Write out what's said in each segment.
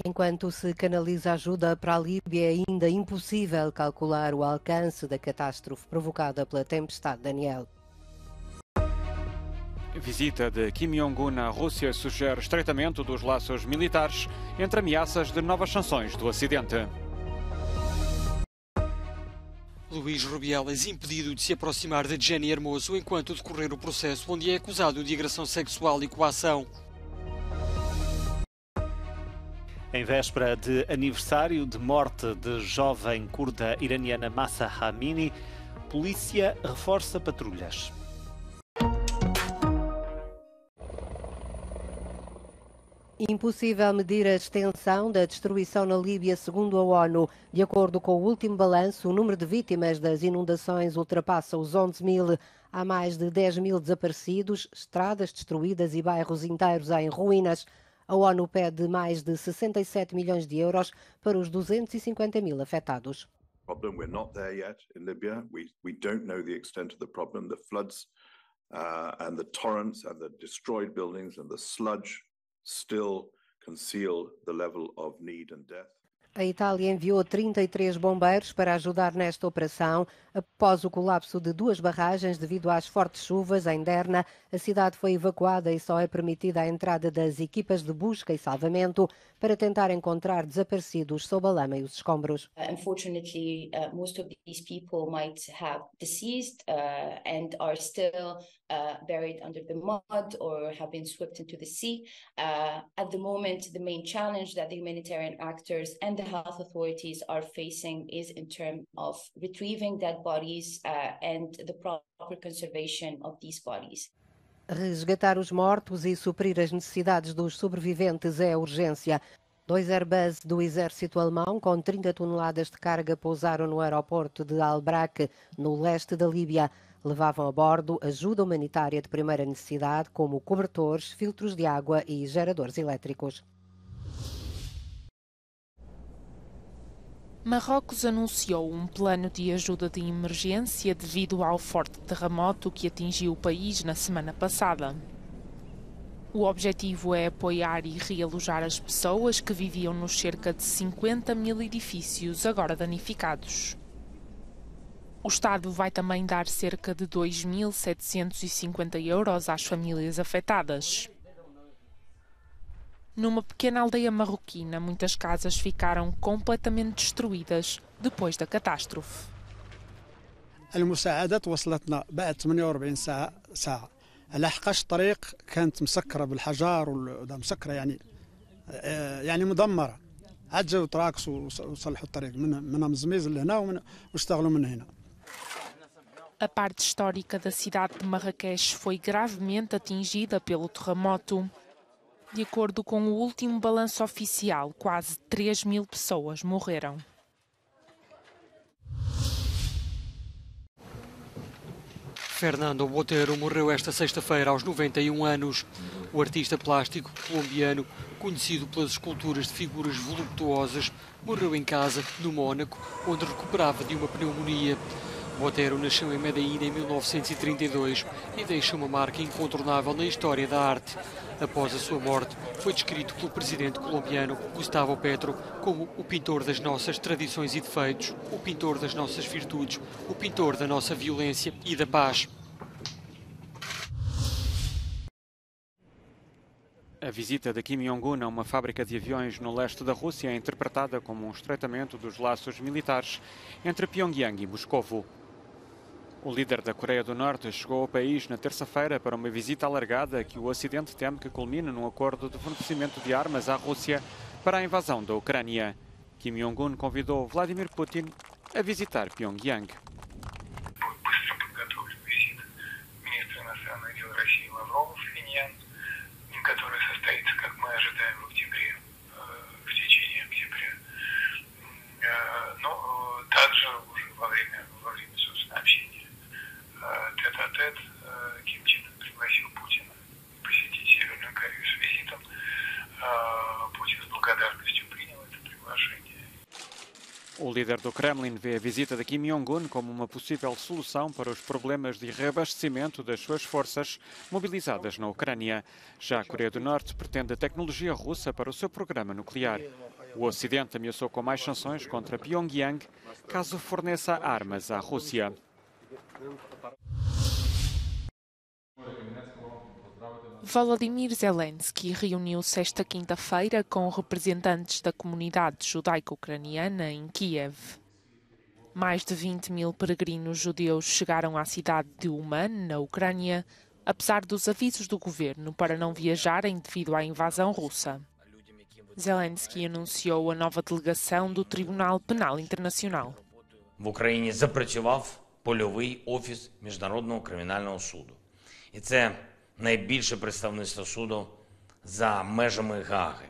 Enquanto se canaliza ajuda para a Líbia, é ainda impossível calcular o alcance da catástrofe provocada pela tempestade Daniel. A visita de Kim Jong-un à Rússia sugere estreitamento dos laços militares entre ameaças de novas sanções do Ocidente. Luís Rubiales impedido de se aproximar de Jenny Hermoso enquanto decorrer o processo onde é acusado de agressão sexual e coação. Em véspera de aniversário de morte de jovem curda iraniana Mahsa Amini, polícia reforça patrulhas. Impossível medir a extensão da destruição na Líbia, segundo a ONU. De acordo com o último balanço, o número de vítimas das inundações ultrapassa os 11 mil. Há mais de 10 mil desaparecidos, estradas destruídas e bairros inteiros em ruínas. A ONU pede mais de 67 milhões de euros para os 250 mil afetados. Problem, we're not there yet in Libya. We don't know the extent of the problem. The floods and the torrents and the destroyed buildings and the sludge still conceal the level of need and death. A Itália enviou 33 bombeiros para ajudar nesta operação. Após o colapso de 2 barragens devido às fortes chuvas em Derna, a cidade foi evacuada e só é permitida a entrada das equipas de busca e salvamento para tentar encontrar desaparecidos sob a lama e os escombros. Unfortunately, most of these people might have deceased and are still buried under the mud or have been swept into the sea. At the moment, the main challenge that the humanitarian actors and the health authorities are facing is in terms of retrieving dead bodies and the proper conservation of these bodies. Resgatar os mortos e suprir as necessidades dos sobreviventes é a urgência. 2 Airbus do exército alemão com 30 toneladas de carga pousaram no aeroporto de Al-Brak, no leste da Líbia. Levavam a bordo ajuda humanitária de primeira necessidade, como cobertores, filtros de água e geradores elétricos. Marrocos anunciou um plano de ajuda de emergência devido ao forte terremoto que atingiu o país na semana passada. O objetivo é apoiar e realojar as pessoas que viviam nos cerca de 50 mil edifícios agora danificados. O Estado vai também dar cerca de 2.750 euros às famílias afetadas. Numa pequena aldeia marroquina, muitas casas ficaram completamente destruídas depois da catástrofe. المساعدات وصلتنا بعد 48 ساعة. لحقاش الطريق كانت مسكرة بالحجار مسكرة يعني مدمرة. عاد جاو تراكس وصلحوا الطريق من مزميز لهنا واشتغلوا من هنا. A parte histórica da cidade de Marrakech foi gravemente atingida pelo terremoto. De acordo com o último balanço oficial, quase 3 mil pessoas morreram. Fernando Botero morreu esta sexta-feira aos 91 anos. O artista plástico colombiano, conhecido pelas esculturas de figuras voluptuosas, morreu em casa, no Mónaco, onde recuperava de uma pneumonia. Botero nasceu em Medellín em 1932 e deixa uma marca incontornável na história da arte. Após a sua morte, foi descrito pelo presidente colombiano Gustavo Petro como o pintor das nossas tradições e defeitos, o pintor das nossas virtudes, o pintor da nossa violência e da paz. A visita de Kim Jong-un a uma fábrica de aviões no leste da Rússia é interpretada como um estreitamento dos laços militares entre Pyongyang e Moscovo. O líder da Coreia do Norte chegou ao país na terça-feira para uma visita alargada que o Ocidente teme que culmine num acordo de fornecimento de armas à Rússia para a invasão da Ucrânia. Kim Jong-un convidou Vladimir Putin a visitar Pyongyang. O líder do Kremlin vê a visita de Kim Jong-un como uma possível solução para os problemas de reabastecimento das suas forças mobilizadas na Ucrânia. Já a Coreia do Norte pretende a tecnologia russa para o seu programa nuclear. O Ocidente ameaçou com mais sanções contra Pyongyang caso forneça armas à Rússia. Volodymyr Zelensky reuniu-se esta quinta-feira com representantes da comunidade judaico-ucraniana em Kiev. Mais de 20 mil peregrinos judeus chegaram à cidade de Uman, na Ucrânia, apesar dos avisos do governo para não viajarem devido à invasão russa. Zelensky anunciou a nova delegação do Tribunal Penal Internacional. В Україні запрацював польовий офіс Міжнародного кримінального суду. І це найбільше представництво суду за межами Гааги.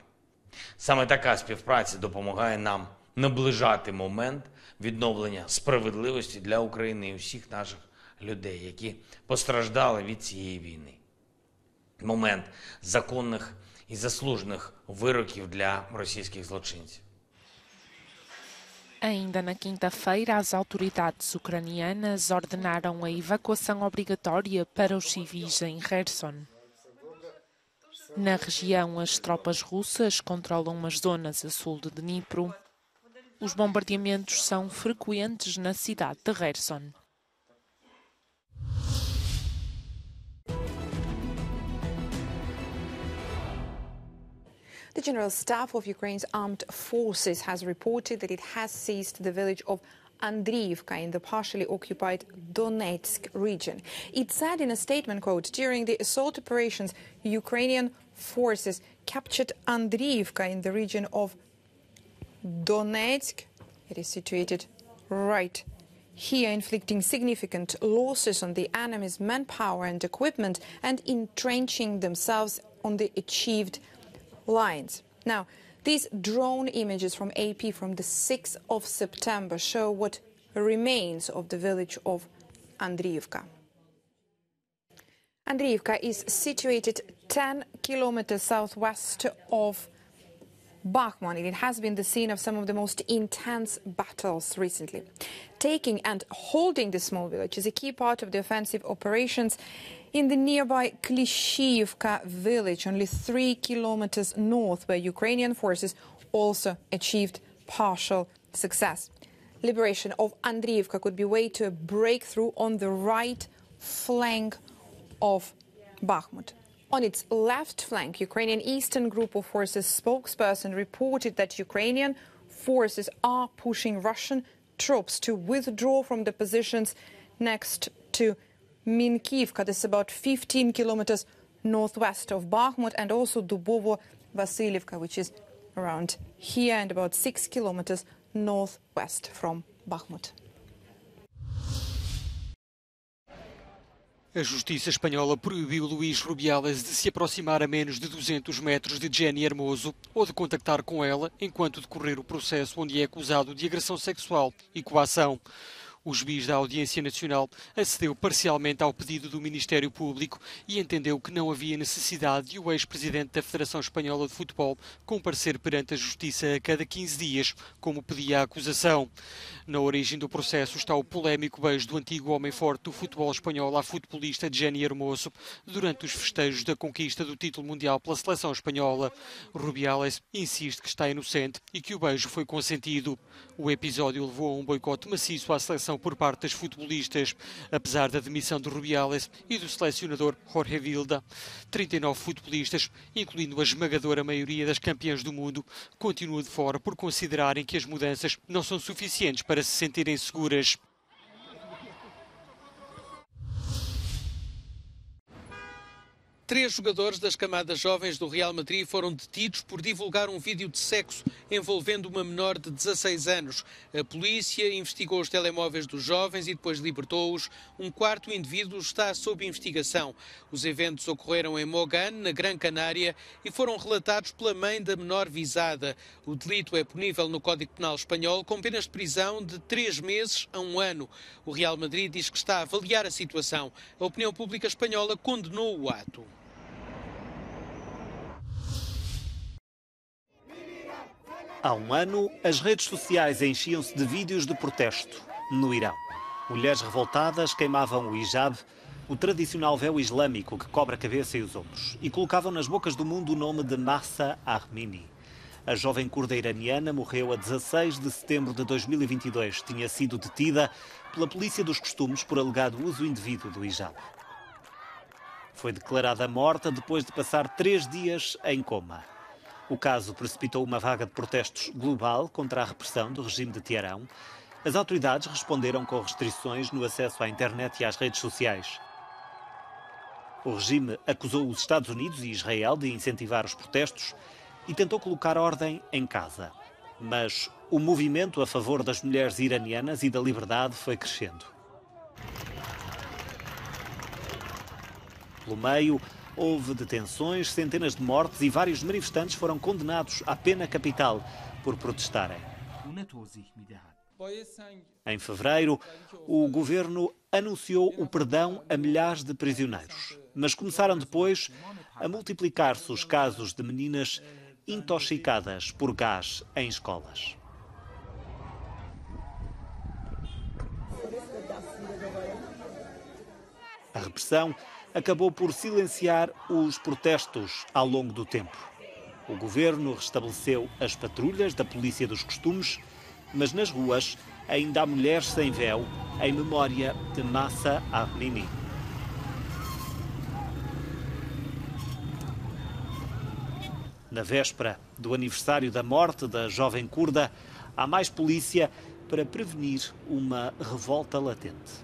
Саме така співпраця допомагає нам наближати момент відновлення справедливості для України і усіх наших людей, які постраждали від цієї війни. Момент законних і заслужених вироків для російських злочинців. Ainda na quinta-feira, as autoridades ucranianas ordenaram a evacuação obrigatória para os civis em Kherson. Na região, as tropas russas controlam as zonas a sul de Dnipro. Os bombardeamentos são frequentes na cidade de Kherson. The General Staff of Ukraine's armed forces has reported that it has seized the village of Andriivka in the partially occupied Donetsk region. It said in a statement, quote, "During the assault operations, Ukrainian forces captured Andriivka in the region of Donetsk." It is situated right here, inflicting significant losses on the enemy's manpower and equipment and entrenching themselves on the achieved lines. Now, these drone images from AP from the 6th of September show what remains of the village of Andriivka. Andriivka is situated 10 kilometers southwest of Bakhmut. It has been the scene of some of the most intense battles recently. Taking and holding this small village is a key part of the offensive operations in the nearby Klishchiivka village, only 3 kilometers north, where Ukrainian forces also achieved partial success. Liberation of Andriivka could be way to a breakthrough on the right flank of Bakhmut. On its left flank, Ukrainian Eastern Group of Forces spokesperson reported that Ukrainian forces are pushing Russian troops to withdraw from the positions next to Minkiivka. This is about 15 kilometers northwest of Bakhmut, and also Dubovo-Vasilievka, which is around here and about 6 kilometers northwest from Bakhmut. A justiça espanhola proibiu Luís Rubiales de se aproximar a menos de 200 metros de Jenny Hermoso ou de contactar com ela enquanto decorrer o processo onde é acusado de agressão sexual e coação. O juiz da Audiência Nacional acedeu parcialmente ao pedido do Ministério Público e entendeu que não havia necessidade de o ex-presidente da Federação Espanhola de Futebol comparecer perante a Justiça a cada 15 dias, como pedia a acusação. Na origem do processo está o polémico beijo do antigo homem forte do futebol espanhol à futebolista Jenny Hermoso durante os festejos da conquista do título mundial pela seleção espanhola. Rubiales insiste que está inocente e que o beijo foi consentido. O episódio levou a um boicote maciço à seleção por parte das futebolistas, apesar da demissão de Rubiales e do selecionador Jorge Vilda. 39 futebolistas, incluindo a esmagadora maioria das campeãs do mundo, continuam de fora por considerarem que as mudanças não são suficientes para se sentirem seguras. Três jogadores das camadas jovens do Real Madrid foram detidos por divulgar um vídeo de sexo envolvendo uma menor de 16 anos. A polícia investigou os telemóveis dos jovens e depois libertou-os. Um quarto indivíduo está sob investigação. Os eventos ocorreram em Mogán, na Gran Canária, e foram relatados pela mãe da menor visada. O delito é punível no Código Penal espanhol com penas de prisão de 3 meses a 1 ano. O Real Madrid diz que está a avaliar a situação. A opinião pública espanhola condenou o ato. Há um ano, as redes sociais enchiam-se de vídeos de protesto no Irão. Mulheres revoltadas queimavam o hijab, o tradicional véu islâmico que cobre a cabeça e os ombros, e colocavam nas bocas do mundo o nome de Mahsa Amini. A jovem curda iraniana morreu a 16 de setembro de 2022. Tinha sido detida pela polícia dos costumes por alegado uso indevido do hijab. Foi declarada morta depois de passar 3 dias em coma. O caso precipitou uma vaga de protestos global contra a repressão do regime de Teherão. As autoridades responderam com restrições no acesso à internet e às redes sociais. O regime acusou os Estados Unidos e Israel de incentivar os protestos e tentou colocar ordem em casa. Mas o movimento a favor das mulheres iranianas e da liberdade foi crescendo. Pelo meio, houve detenções, centenas de mortes e vários manifestantes foram condenados à pena capital por protestarem. Em fevereiro, o governo anunciou o perdão a milhares de prisioneiros, mas começaram depois a multiplicar-se os casos de meninas intoxicadas por gás em escolas. A repressão acabou por silenciar os protestos ao longo do tempo. O governo restabeleceu as patrulhas da polícia dos costumes, mas nas ruas ainda há mulheres sem véu em memória de Mahsa Amini. Na véspera do aniversário da morte da jovem curda, há mais polícia para prevenir uma revolta latente.